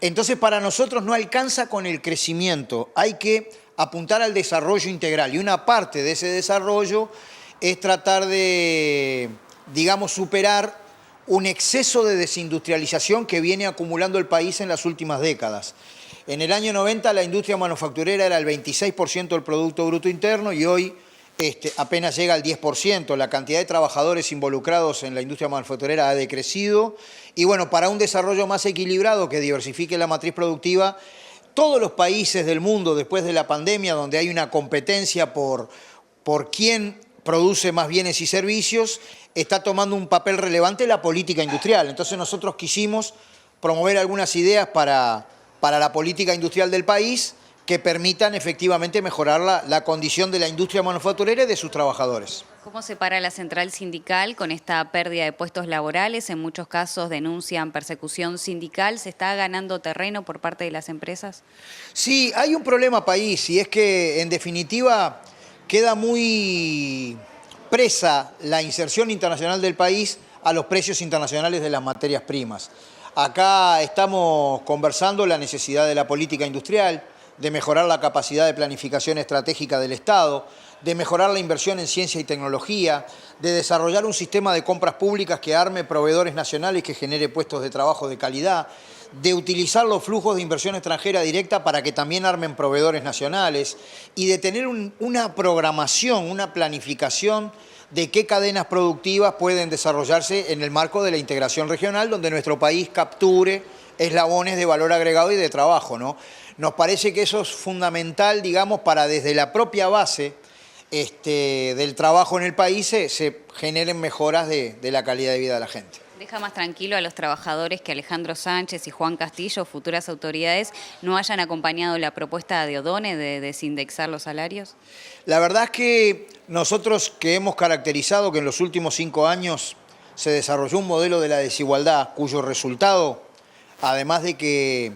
Entonces, para nosotros no alcanza con el crecimiento, hay que apuntar al desarrollo integral y una parte de ese desarrollo es tratar de, digamos, superar un exceso de desindustrialización que viene acumulando el país en las últimas décadas. En el año 90 la industria manufacturera era el 26% del Producto Bruto Interno y hoy apenas llega al 10%. La cantidad de trabajadores involucrados en la industria manufacturera ha decrecido. Y bueno, para un desarrollo más equilibrado que diversifique la matriz productiva, todos los países del mundo después de la pandemia, donde hay una competencia por quién produce más bienes y servicios, está tomando un papel relevante la política industrial. Entonces nosotros quisimos promover algunas ideas para la política industrial del país que permitan efectivamente mejorar la condición de la industria manufacturera y de sus trabajadores. ¿Cómo se para la central sindical con esta pérdida de puestos laborales? En muchos casos denuncian persecución sindical. ¿Se está ganando terreno por parte de las empresas? Sí, hay un problema país y es que en definitiva queda muy presa la inserción internacional del país a los precios internacionales de las materias primas. Acá estamos conversando la necesidad de la política industrial, de mejorar la capacidad de planificación estratégica del Estado, de mejorar la inversión en ciencia y tecnología, de desarrollar un sistema de compras públicas que arme proveedores nacionales que genere puestos de trabajo de calidad, de utilizar los flujos de inversión extranjera directa para que también armen proveedores nacionales y de tener una programación, una planificación de qué cadenas productivas pueden desarrollarse en el marco de la integración regional, donde nuestro país capture eslabones de valor agregado y de trabajo, ¿no? Nos parece que eso es fundamental, digamos, para desde la propia base del trabajo en el país se generen mejoras de la calidad de vida de la gente. ¿Deja más tranquilo a los trabajadores que Alejandro Sánchez y Juan Castillo, futuras autoridades, no hayan acompañado la propuesta de Odone de desindexar los salarios? La verdad es que nosotros que hemos caracterizado que en los últimos 5 años se desarrolló un modelo de la desigualdad cuyo resultado, además de que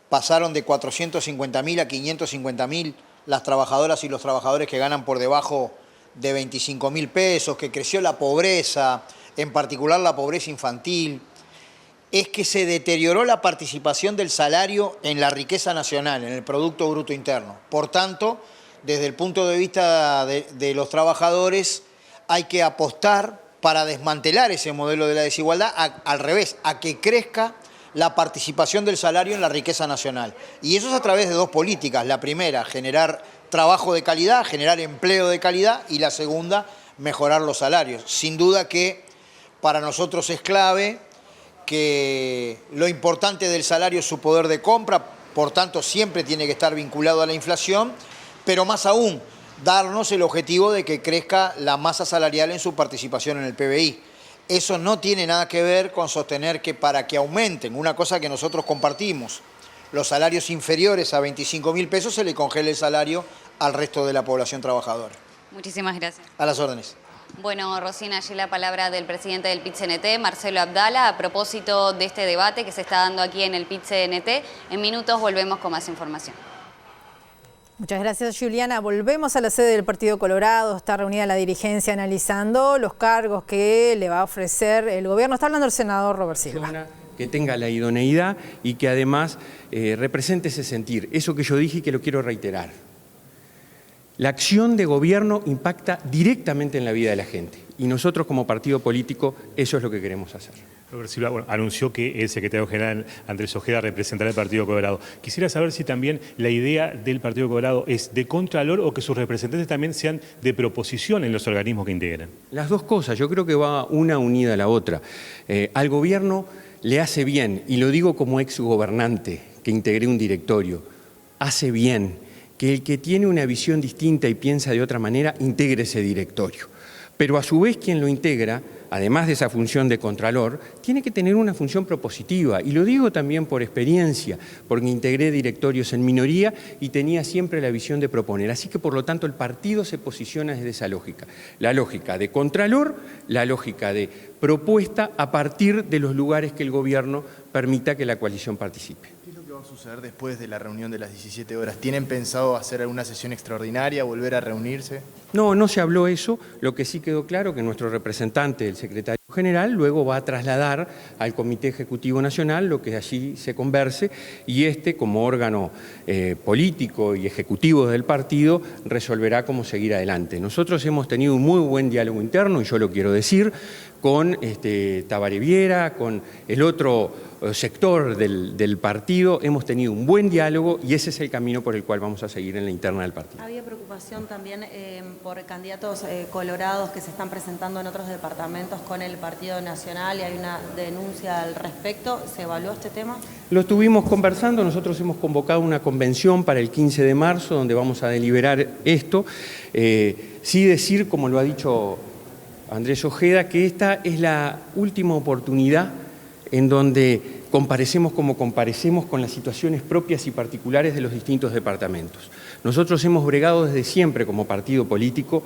pasaron de 450.000 a 550.000 las trabajadoras y los trabajadores que ganan por debajo de 25.000 pesos, que creció la pobreza, en particular la pobreza infantil, es que se deterioró la participación del salario en la riqueza nacional, en el Producto Bruto Interno. Por tanto, desde el punto de vista de los trabajadores, hay que apostar para desmantelar ese modelo de la desigualdad, al revés, a que crezca la participación del salario en la riqueza nacional. Y eso es a través de dos políticas. La primera, generar trabajo de calidad, generar empleo de calidad, y la segunda, mejorar los salarios. Sin duda que para nosotros es clave que lo importante del salario es su poder de compra, por tanto siempre tiene que estar vinculado a la inflación, pero más aún, darnos el objetivo de que crezca la masa salarial en su participación en el PBI. Eso no tiene nada que ver con sostener que para que aumenten, una cosa que nosotros compartimos, los salarios inferiores a 25.000 pesos, se le congele el salario al resto de la población trabajadora. Muchísimas gracias. A las órdenes. Bueno, Rosina, allí la palabra del presidente del PIT-CNT, Marcelo Abdala, a propósito de este debate que se está dando aquí en el PIT-CNT. En minutos volvemos con más información. Muchas gracias, Juliana. Volvemos a la sede del Partido Colorado. Está reunida la dirigencia analizando los cargos que le va a ofrecer el gobierno. Está hablando el senador Robert Silva. Que tenga la idoneidad y que además represente ese sentir. Eso que yo dije y que lo quiero reiterar. La acción de gobierno impacta directamente en la vida de la gente y nosotros como partido político eso es lo que queremos hacer. Robert Silva, bueno, anunció que el secretario general Andrés Ojeda representará el Partido Colorado. Quisiera saber si también la idea del Partido Colorado es de contralor o que sus representantes también sean de proposición en los organismos que integran. Las dos cosas, yo creo que va una unida a la otra. Al gobierno le hace bien, y lo digo como exgobernante que integré un directorio, hace bien que el que tiene una visión distinta y piensa de otra manera, integre ese directorio. Pero a su vez quien lo integra, además de esa función de contralor, tiene que tener una función propositiva. Y lo digo también por experiencia, porque integré directorios en minoría y tenía siempre la visión de proponer. Así que por lo tanto el partido se posiciona desde esa lógica. La lógica de contralor, la lógica de propuesta a partir de los lugares que el gobierno permita que la coalición participe. ¿Qué es lo que va a suceder después de la reunión de las 17 horas? ¿Tienen pensado hacer alguna sesión extraordinaria, volver a reunirse? No, no se habló eso. Lo que sí quedó claro que nuestro representante, el secretario general, luego va a trasladar al Comité Ejecutivo Nacional lo que allí se converse y como órgano político y ejecutivo del partido, resolverá cómo seguir adelante. Nosotros hemos tenido un muy buen diálogo interno, y yo lo quiero decir, con Tabaré Viera, con el otro sector del partido, hemos tenido un buen diálogo y ese es el camino por el cual vamos a seguir en la interna del partido. Había preocupación también por candidatos colorados que se están presentando en otros departamentos con el Partido Nacional y hay una denuncia al respecto. ¿Se evaluó este tema? Lo estuvimos conversando, nosotros hemos convocado una convención para el 15 de marzo donde vamos a deliberar esto. Sí decir, como lo ha dicho Andrés Ojeda, que esta es la última oportunidad en donde comparecemos como comparecemos con las situaciones propias y particulares de los distintos departamentos. Nosotros hemos bregado desde siempre como partido político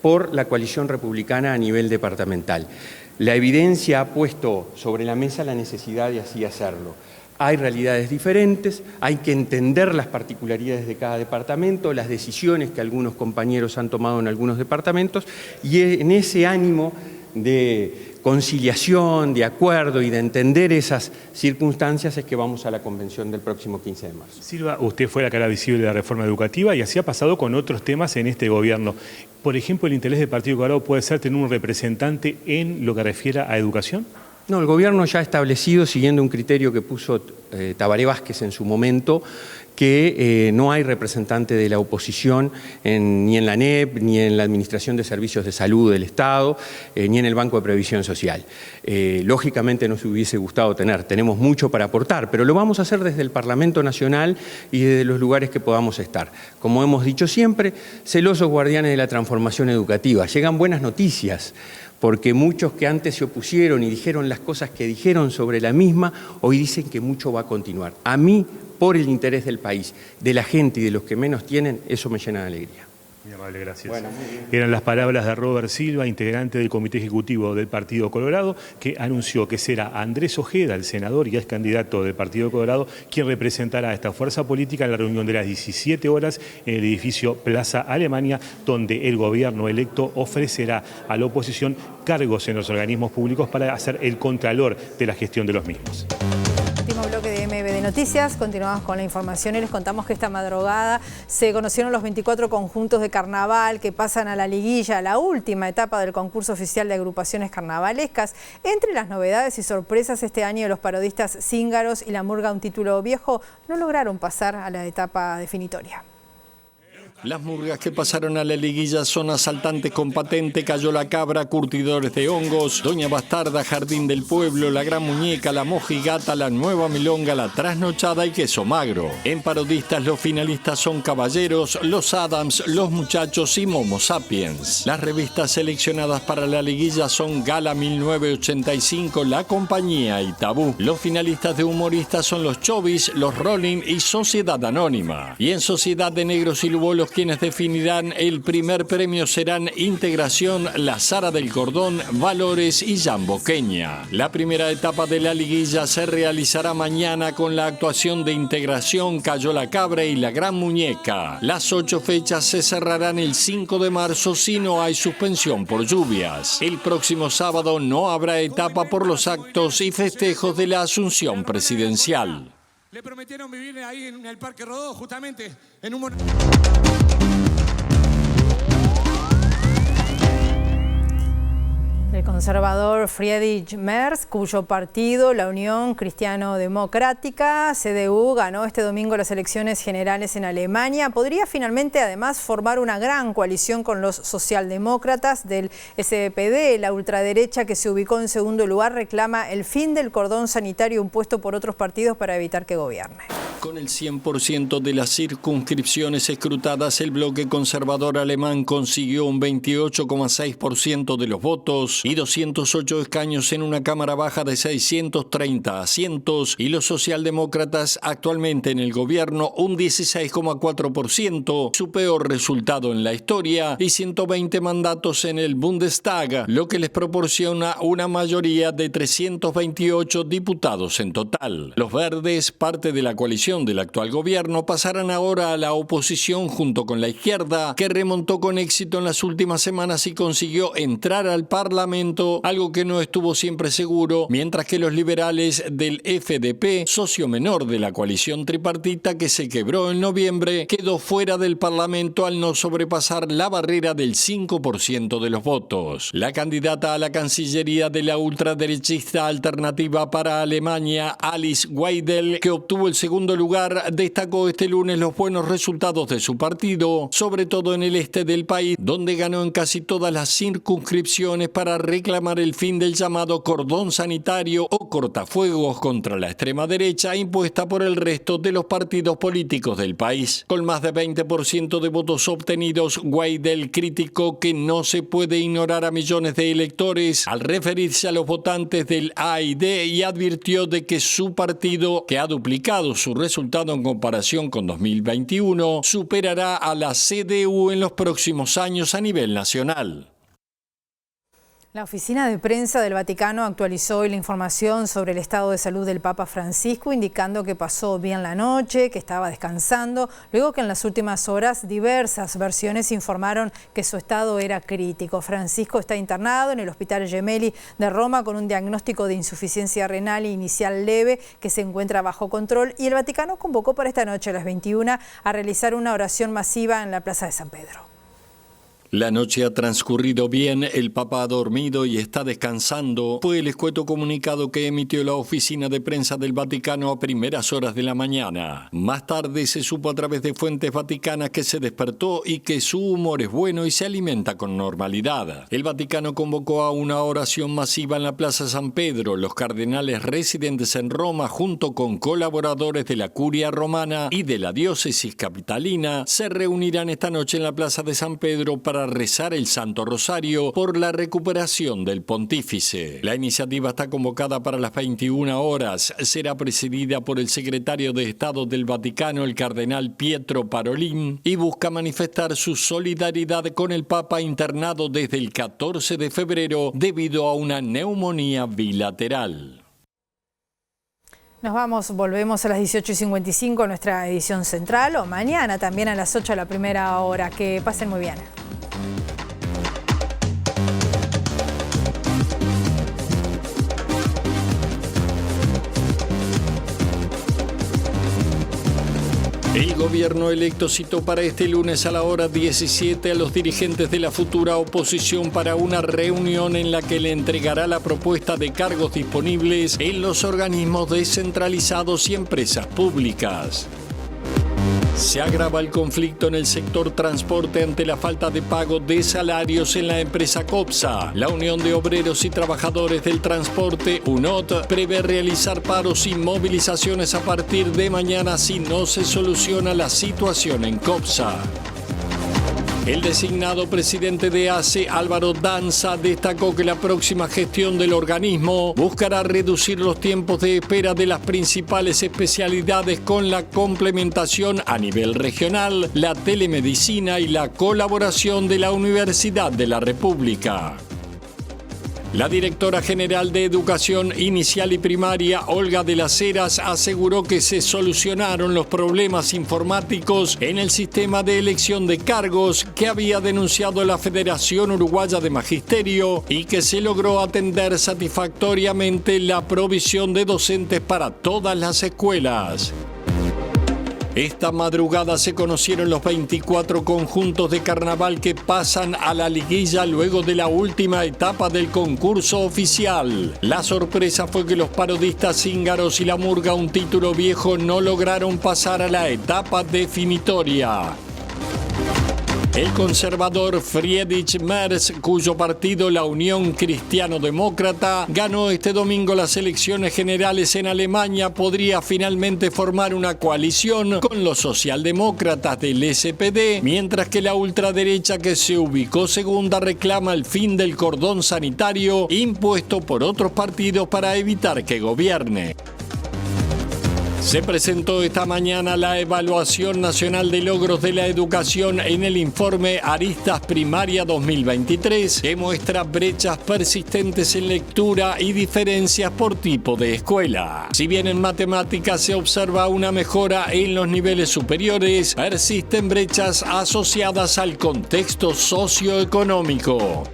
por la coalición republicana a nivel departamental. La evidencia ha puesto sobre la mesa la necesidad de así hacerlo. Hay realidades diferentes, hay que entender las particularidades de cada departamento, las decisiones que algunos compañeros han tomado en algunos departamentos y en ese ánimo de conciliación, de acuerdo y de entender esas circunstancias es que vamos a la convención del próximo 15 de marzo. Silva, usted fue la cara visible de la reforma educativa y así ha pasado con otros temas en este gobierno. Por ejemplo, ¿el interés del Partido Colorado puede ser tener un representante en lo que refiere a educación? No, el gobierno ya ha establecido, siguiendo un criterio que puso Tabaré Vázquez en su momento, que no hay representante de la oposición ni en la ANEP, ni en la Administración de Servicios de Salud del Estado, ni en el Banco de Previsión Social. Lógicamente nos hubiese gustado tenemos mucho para aportar, pero lo vamos a hacer desde el Parlamento Nacional y desde los lugares que podamos estar. Como hemos dicho siempre, celosos guardianes de la transformación educativa. Llegan buenas noticias, porque muchos que antes se opusieron y dijeron las cosas que dijeron sobre la misma, hoy dicen que mucho va a continuar. A mí, por el interés del país, de la gente y de los que menos tienen, eso me llena de alegría. Muy amable, gracias. Bueno, eran las palabras de Robert Silva, integrante del Comité Ejecutivo del Partido Colorado, que anunció que será Andrés Ojeda, el senador y ex candidato del Partido Colorado, quien representará a esta fuerza política en la reunión de las 17 horas en el edificio Plaza Alemania, donde el gobierno electo ofrecerá a la oposición cargos en los organismos públicos para hacer el contralor de la gestión de los mismos. Último bloque de MBD Noticias. Continuamos con la información y les contamos que esta madrugada se conocieron los 24 conjuntos de carnaval que pasan a la liguilla, la última etapa del concurso oficial de agrupaciones carnavalescas. Entre las novedades y sorpresas este año, los parodistas Cíngaros y La Murga, un título viejo, no lograron pasar a la etapa definitoria. Las murgas que pasaron a la liguilla son Asaltantes con Patente, Cayó la Cabra, Curtidores de Hongos, Doña Bastarda, Jardín del Pueblo, La Gran Muñeca, La Mojigata, La Nueva Milonga, La Trasnochada y Queso Magro. En parodistas los finalistas son Caballeros, Los Adams, Los Muchachos y Momo Sapiens. Las revistas seleccionadas para la liguilla son Gala 1985, La Compañía y Tabú. Los finalistas de humoristas son Los Chovis, Los Rolling y Sociedad Anónima. Y en Sociedad de Negros y Lubolos, quienes definirán el primer premio serán Integración, La Zara del Cordón, Valores y Yamboqueña. La primera etapa de la liguilla se realizará mañana con la actuación de Integración, Cayó la Cabra y La Gran Muñeca. Las 8 fechas se cerrarán el 5 de marzo si no hay suspensión por lluvias. El próximo sábado no habrá etapa por los actos y festejos de la Asunción Presidencial. Le prometieron vivir ahí en el Parque Rodó, justamente en un... El conservador Friedrich Merz, cuyo partido, la Unión Cristiano-Democrática, CDU, ganó este domingo las elecciones generales en Alemania, podría finalmente además formar una gran coalición con los socialdemócratas del SPD. La ultraderecha, que se ubicó en segundo lugar, reclama el fin del cordón sanitario impuesto por otros partidos para evitar que gobierne. Con el 100% de las circunscripciones escrutadas, el bloque conservador alemán consiguió un 28,6% de los votos y 208 escaños en una cámara baja de 630 asientos, y los socialdemócratas, actualmente en el gobierno, un 16,4%, su peor resultado en la historia, y 120 mandatos en el Bundestag, lo que les proporciona una mayoría de 328 diputados en total. Los verdes, parte de la coalición del actual gobierno, pasarán ahora a la oposición junto con la izquierda, que remontó con éxito en las últimas semanas y consiguió entrar al Parlamento, algo que no estuvo siempre seguro, mientras que los liberales del FDP, socio menor de la coalición tripartita que se quebró en noviembre, quedó fuera del Parlamento al no sobrepasar la barrera del 5% de los votos. La candidata a la Cancillería de la ultraderechista Alternativa para Alemania, Alice Weidel, que obtuvo el segundo lugar, destacó este lunes los buenos resultados de su partido, sobre todo en el este del país, donde ganó en casi todas las circunscripciones para reclamar el fin del llamado cordón sanitario o cortafuegos contra la extrema derecha impuesta por el resto de los partidos políticos del país. Con más de 20% de votos obtenidos, Weidel criticó que no se puede ignorar a millones de electores al referirse a los votantes del AID y advirtió de que su partido, que ha duplicado su resultado en comparación con 2021, superará a la CDU en los próximos años a nivel nacional. La oficina de prensa del Vaticano actualizó hoy la información sobre el estado de salud del Papa Francisco, indicando que pasó bien la noche, que estaba descansando, luego que en las últimas horas diversas versiones informaron que su estado era crítico. Francisco está internado en el Hospital Gemelli de Roma con un diagnóstico de insuficiencia renal inicial leve que se encuentra bajo control, y el Vaticano convocó para esta noche a las 21 a realizar una oración masiva en la Plaza de San Pedro. La noche ha transcurrido bien, el Papa ha dormido y está descansando, fue el escueto comunicado que emitió la oficina de prensa del Vaticano a primeras horas de la mañana. Más tarde se supo a través de fuentes vaticanas que se despertó y que su humor es bueno y se alimenta con normalidad. El Vaticano convocó a una oración masiva en la Plaza San Pedro. Los cardenales residentes en Roma, junto con colaboradores de la Curia Romana y de la Diócesis Capitalina, se reunirán esta noche en la Plaza de San Pedro para rezar el Santo Rosario por la recuperación del pontífice. La iniciativa está convocada para las 21 horas. Será presidida por el secretario de Estado del Vaticano, el cardenal Pietro Parolin, y busca manifestar su solidaridad con el Papa internado desde el 14 de febrero debido a una neumonía bilateral. Nos vamos, volvemos a las 18:55 nuestra edición central, o mañana también a las 8 a la primera hora. Que pasen muy bien. El gobierno electo citó para este lunes a la hora 17 a los dirigentes de la futura oposición para una reunión en la que le entregará la propuesta de cargos disponibles en los organismos descentralizados y empresas públicas. Se agrava el conflicto en el sector transporte ante la falta de pago de salarios en la empresa COPSA. La Unión de Obreros y Trabajadores del Transporte, UNOT, prevé realizar paros y movilizaciones a partir de mañana si no se soluciona la situación en COPSA. El designado presidente de ACE, Álvaro Danza, destacó que la próxima gestión del organismo buscará reducir los tiempos de espera de las principales especialidades con la complementación a nivel regional, la telemedicina y la colaboración de la Universidad de la República. La directora general de Educación Inicial y Primaria, Olga de las Heras, aseguró que se solucionaron los problemas informáticos en el sistema de elección de cargos que había denunciado la Federación Uruguaya de Magisterio y que se logró atender satisfactoriamente la provisión de docentes para todas las escuelas. Esta madrugada se conocieron los 24 conjuntos de carnaval que pasan a la liguilla luego de la última etapa del concurso oficial. La sorpresa fue que los parodistas Cíngaros y La Murga, un título viejo, no lograron pasar a la etapa definitoria. El conservador Friedrich Merz, cuyo partido, la Unión Cristiano-Demócrata, ganó este domingo las elecciones generales en Alemania, podría finalmente formar una coalición con los socialdemócratas del SPD, mientras que la ultraderecha, que se ubicó segunda, reclama el fin del cordón sanitario impuesto por otros partidos para evitar que gobierne. Se presentó esta mañana la Evaluación Nacional de Logros de la Educación en el informe Aristas Primaria 2023, que muestra brechas persistentes en lectura y diferencias por tipo de escuela. Si bien en matemáticas se observa una mejora en los niveles superiores, persisten brechas asociadas al contexto socioeconómico.